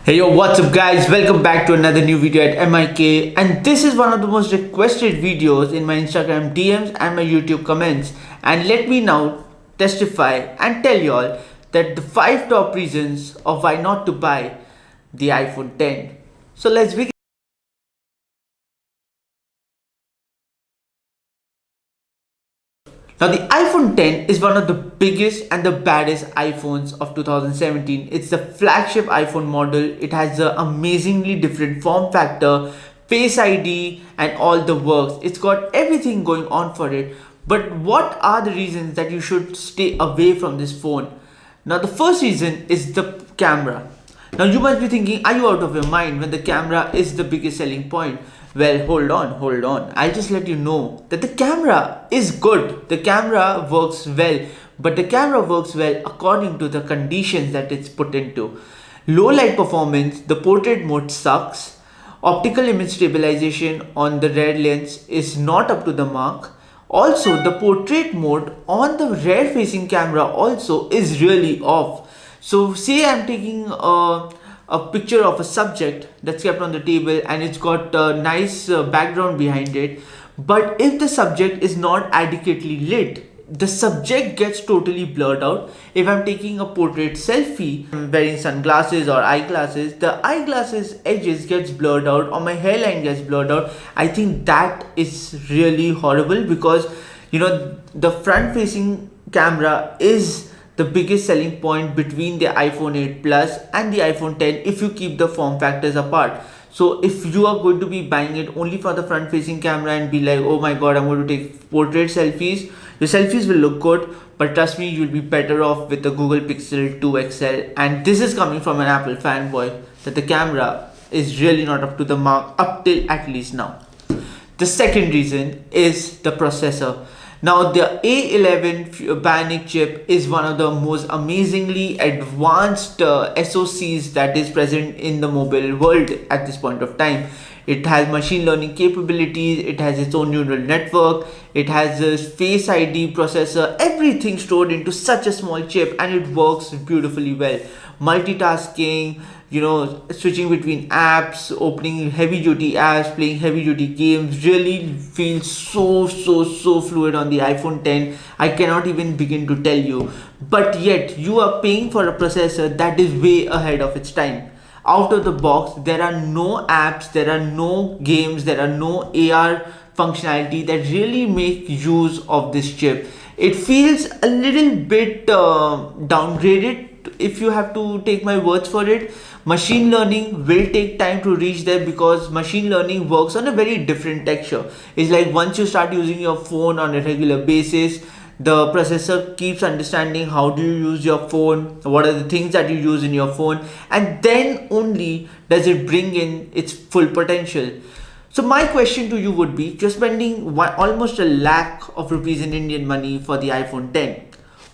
Hey yo, what's up guys? Welcome back to another new video at m.i.k, and this is one of the most requested videos in my Instagram DMs and my YouTube comments. And let me now testify and tell y'all that the 5 top reasons of why not to buy the iPhone 10. So let's begin. Now, the iPhone 10 is one of the biggest and the baddest iPhones of 2017. It's the flagship iPhone model. It has an amazingly different form factor, Face ID, and all the works. It's got everything going on for it. But what are the reasons that you should stay away from this phone? Now, the first reason is the camera. Now, you must be thinking, are you out of your mind when the camera is the biggest selling point? Well, hold on. I'll just let you know that the camera is good. The camera works well, but the camera works well according to the conditions that it's put into. Low light performance, the portrait mode sucks. Optical image stabilization on the rear lens is not up to the mark. Also, the portrait mode on the rear facing camera also is really off. So say I'm taking a picture of a subject that's kept on the table and it's got a nice background behind it. But if the subject is not adequately lit, the subject gets totally blurred out. If I'm taking a portrait selfie, I'm wearing sunglasses or eyeglasses, the eyeglasses edges gets blurred out or my hairline gets blurred out. I think that is really horrible because the front facing camera is the biggest selling point between the iPhone 8 Plus and the iPhone 10 if you keep the form factors apart. So if you are going to be buying it only for the front facing camera and be like, oh my god, I'm going to take portrait selfies, your selfies will look good, but trust me, you'll be better off with the Google Pixel 2 XL. And this is coming from an Apple fanboy, that the camera is really not up to the mark up till at least now. The second reason is the processor. Now, the A11 Bionic chip is one of the most amazingly advanced SoCs that is present in the mobile world at this point of time. It has machine learning capabilities, it has its own neural network, it has a Face ID processor, everything stored into such a small chip, and it works beautifully well. Multitasking, switching between apps, opening heavy duty apps, playing heavy duty games really feels so fluid on the iPhone 10. I cannot even begin to tell you. But yet, you are paying for a processor that is way ahead of its time. Out of the box, there are no apps, there are no games, there are no AR functionality that really make use of this chip. It feels a little bit downgraded if you have to take my words for it. Machine learning will take time to reach there because machine learning works on a very different texture. It's like once you start using your phone on a regular basis, the processor keeps understanding how do you use your phone, what are the things that you use in your phone, and then only does it bring in its full potential. So my question to you would be, you're spending almost a lakh of rupees in Indian money for the iPhone 10.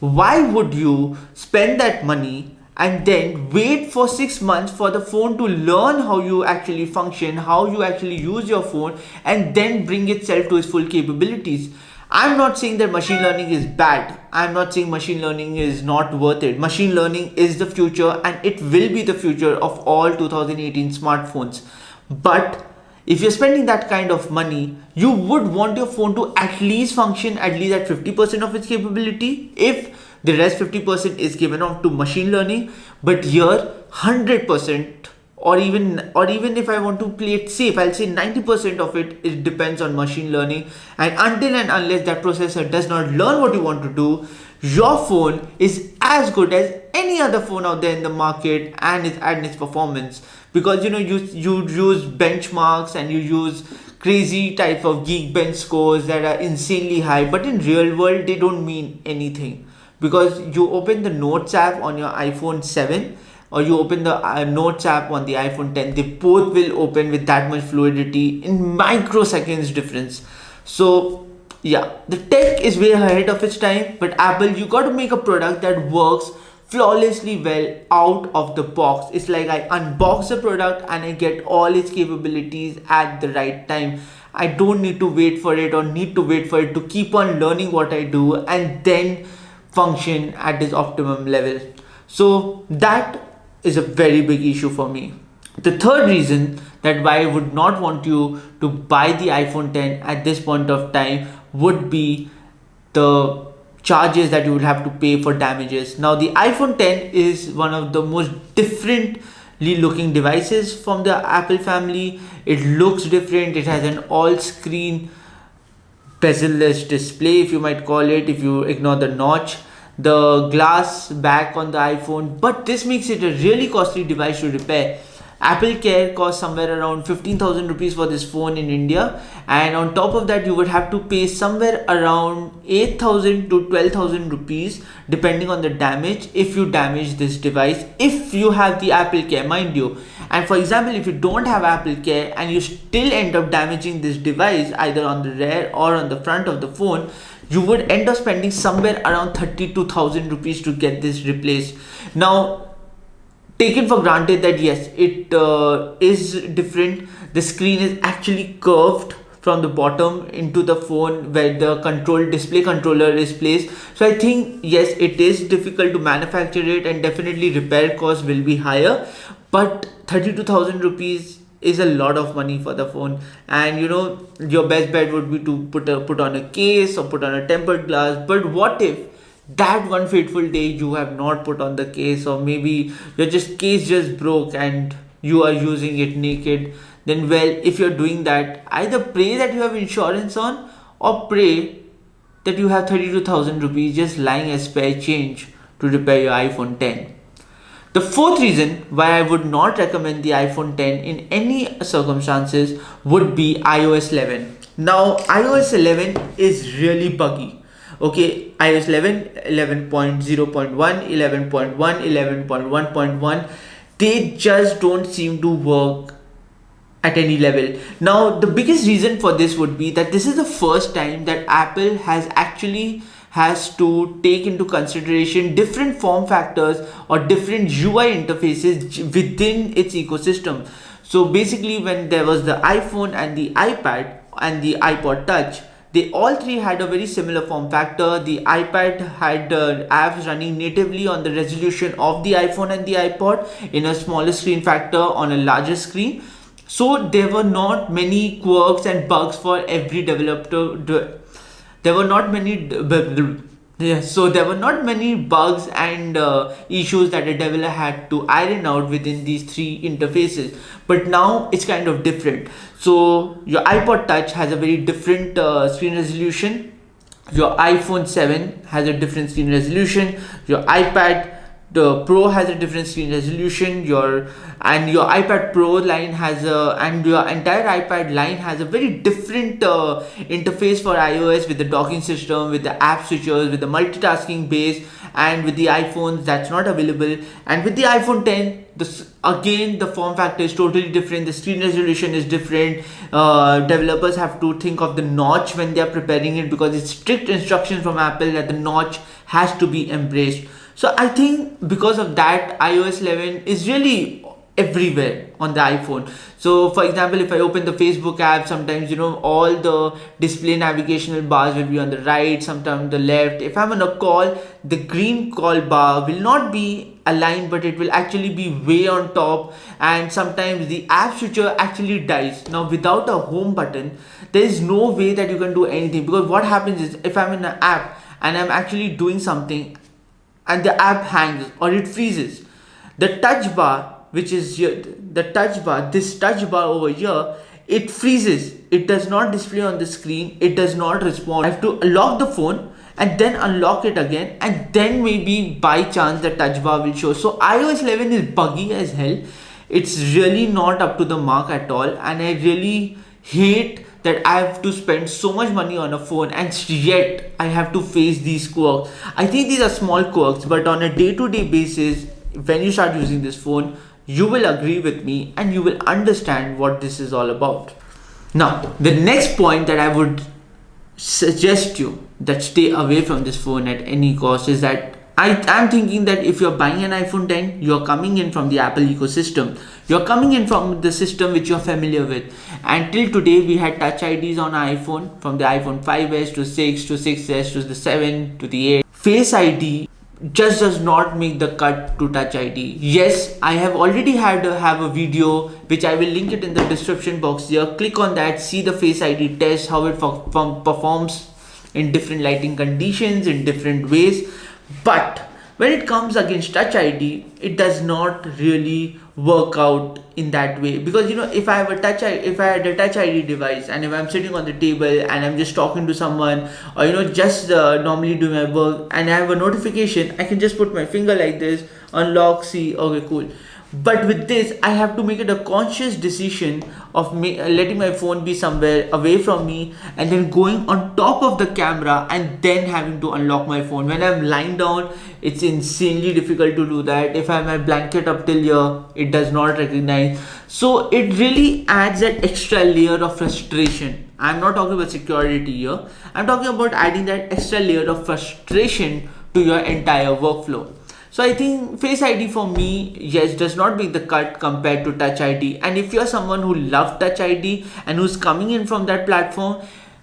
Why would you spend that money and then wait for 6 months for the phone to learn how you actually function, how you actually use your phone, and then bring itself to its full capabilities? I'm not saying that machine learning is bad. I'm not saying machine learning is not worth it. Machine learning is the future and it will be the future of all 2018 smartphones. But if you're spending that kind of money, you would want your phone to at least function at least at 50% of its capability. If the rest 50% is given off to machine learning, but here 100%, or even if I want to play it safe, I'll say 90% of it depends on machine learning. And until and unless that processor does not learn what you want to do, your phone is as good as any other phone out there in the market and its performance. Because you use benchmarks and you use crazy type of Geekbench scores that are insanely high, but in real world they don't mean anything. Because you open the Notes app on your iPhone 7 or you open the Notes app on the iPhone 10, they both will open with that much fluidity in microseconds difference. So yeah, the tech is way ahead of its time, but Apple, you got to make a product that works flawlessly well out of the box. It's like I unbox the product and I get all its capabilities at the right time. I don't need to wait for it to keep on learning what I do and then function at its optimum level. So that is a very big issue for me. The third reason that why I would not want you to buy the iPhone 10 at this point of time would be the charges that you would have to pay for damages. Now, the iPhone 10 is one of the most differently looking devices from the Apple family. It looks different. It has an all-screen bezel-less display, if you might call it, if you ignore the notch, the glass back on the iPhone. But this makes it a really costly device to repair. Apple Care costs somewhere around 15,000 rupees for this phone in India, and on top of that you would have to pay somewhere around 8,000 to 12,000 rupees depending on the damage if you damage this device, if you have the Apple Care, mind you. And for example, if you don't have Apple Care and you still end up damaging this device either on the rear or on the front of the phone, you would end up spending somewhere around 32,000 rupees to get this replaced. Now, taken for granted that yes, it is different. The screen is actually curved from the bottom into the phone where the control display controller is placed. So I think yes, it is difficult to manufacture it, and definitely repair costs will be higher. But 32,000 rupees is a lot of money for the phone, and your best bet would be to put on a case or put on a tempered glass. But what if that one fateful day you have not put on the case, or maybe your just case just broke and you are using it naked? Then well, if you're doing that, either pray that you have insurance on, or pray that you have 32,000 rupees just lying as spare change to repair your iPhone 10. The fourth reason why I would not recommend the iPhone 10 in any circumstances would be iOS 11. Now, iOS 11 is really buggy. Okay, iOS 11, 11.0.1, 11.1, 11.1.1, they just don't seem to work at any level. Now, the biggest reason for this would be that this is the first time that Apple has to take into consideration different form factors or different UI interfaces within its ecosystem. So basically, when there was the iPhone and the iPad and the iPod Touch, they all three had a very similar form factor. The iPad had apps running natively on the resolution of the iPhone and the iPod in a smaller screen factor on a larger screen. So there were not many quirks and bugs for every developer. There were not many so there were not many bugs and issues that a developer had to iron out within these three interfaces. But now it's kind of different. So your iPod Touch has a very different screen resolution. Your iPhone 7 has a different screen resolution. Your iPad the Pro has a different screen resolution. Your iPad Pro line has and your entire iPad line has a very different interface for iOS, with the docking system, with the app switchers, with the multitasking base, and with the iPhones that's not available. And with the iPhone 10, again the form factor is totally different. The screen resolution is different. Developers have to think of the notch when they are preparing it, because it's strict instructions from Apple that the notch has to be embraced. So I think because of that, iOS 11 is really everywhere on the iPhone. So for example, if I open the Facebook app, sometimes all the display navigational bars will be on the right, sometimes the left. If I'm on a call, the green call bar will not be aligned, but it will actually be way on top, and sometimes the app switcher actually dies. Now without a home button, there is no way that you can do anything, because what happens is, if I'm in an app and I'm actually doing something and the app hangs or it freezes, the touch bar, which is here, this touch bar over here, it freezes. It does not display on the screen. It does not respond. I have to lock the phone and then unlock it again, and then maybe by chance the touch bar will show. So iOS 11 is buggy as hell. It's really not up to the mark at all, and I really hate that I have to spend so much money on a phone and yet I have to face these quirks. I think these are small quirks, but on a day-to-day basis, when you start using this phone, you will agree with me and you will understand what this is all about. Now, the next point that I would suggest you that stay away from this phone at any cost is that I'm thinking that if you're buying an iPhone 10, you're coming in from the Apple ecosystem. You're coming in from the system which you're familiar with. And till today, we had Touch IDs on iPhone, from the iPhone 5s to 6 to 6s to the 7 to the 8. Face ID just does not make the cut to Touch ID. Yes, I have already have a video which I will link it in the description box here. Click on that, see the Face ID test, how it performs in different lighting conditions, in different ways. But when it comes against Touch ID, it does not really work out in that way, because if I had a Touch ID device, and if I'm sitting on the table and I'm just talking to someone, or just normally doing my work, and I have a notification, I can just put my finger like this, unlock, see, okay, cool. But with this, I have to make it a conscious decision of letting my phone be somewhere away from me, and then going on top of the camera and then having to unlock my phone. When I'm lying down, it's insanely difficult to do that. If I have my blanket up till here, it does not recognize. So it really adds that extra layer of frustration. I'm not talking about security here. I'm talking about adding that extra layer of frustration to your entire workflow. So I think Face ID for me, yes, does not make the cut compared to Touch ID. And if you're someone who loves Touch ID and who's coming in from that platform,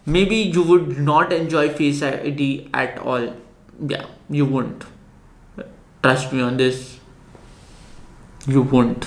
maybe you would not enjoy Face ID at all. Yeah, you won't. Trust me on this. You won't.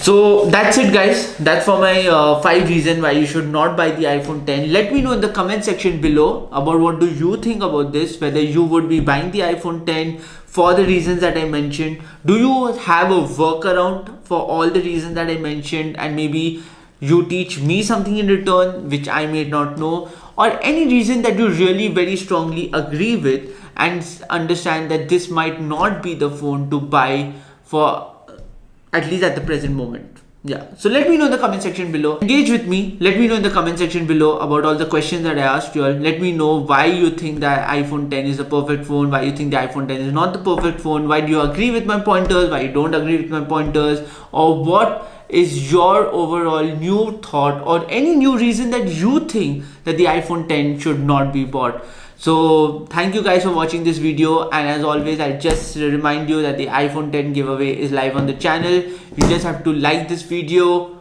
So that's it, guys. That's for my 5 reasons why you should not buy the iPhone 10. Let me know in the comment section below about what do you think about this, whether you would be buying the iPhone 10 for the reasons that I mentioned. Do you have a workaround for all the reasons that I mentioned, and maybe you teach me something in return which I may not know, or any reason that you really very strongly agree with and understand that this might not be the phone to buy for, at least at the present moment. Yeah, so let me know in the comment section below. Engage with me. Let me know in the comment section below about all the questions that I asked you all. Let me know why you think that iPhone 10 is the perfect phone, why you think the iPhone 10 is not the perfect phone, why do you agree with my pointers, why you don't agree with my pointers, or what is your overall new thought or any new reason that you think that the iPhone 10 should not be bought. So thank you guys for watching this video, and as always, I just remind you that the iPhone 10 giveaway is live on the channel. You just have to like this video,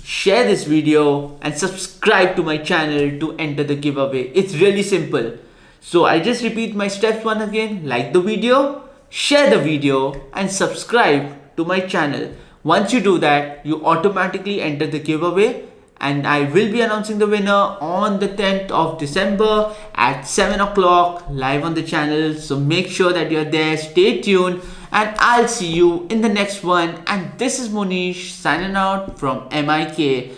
share this video, and subscribe to my channel to enter the giveaway. It's really simple. So I just repeat my steps once again: like the video, share the video, and subscribe to my channel. Once you do that, you automatically enter the giveaway, and I will be announcing the winner on the 10th of December at 7 o'clock live on the channel. So make sure that you're there, stay tuned, and I'll see you in the next one. And this is Mohnish signing out from m.i.k.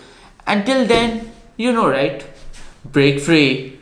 Until then, right? Break free.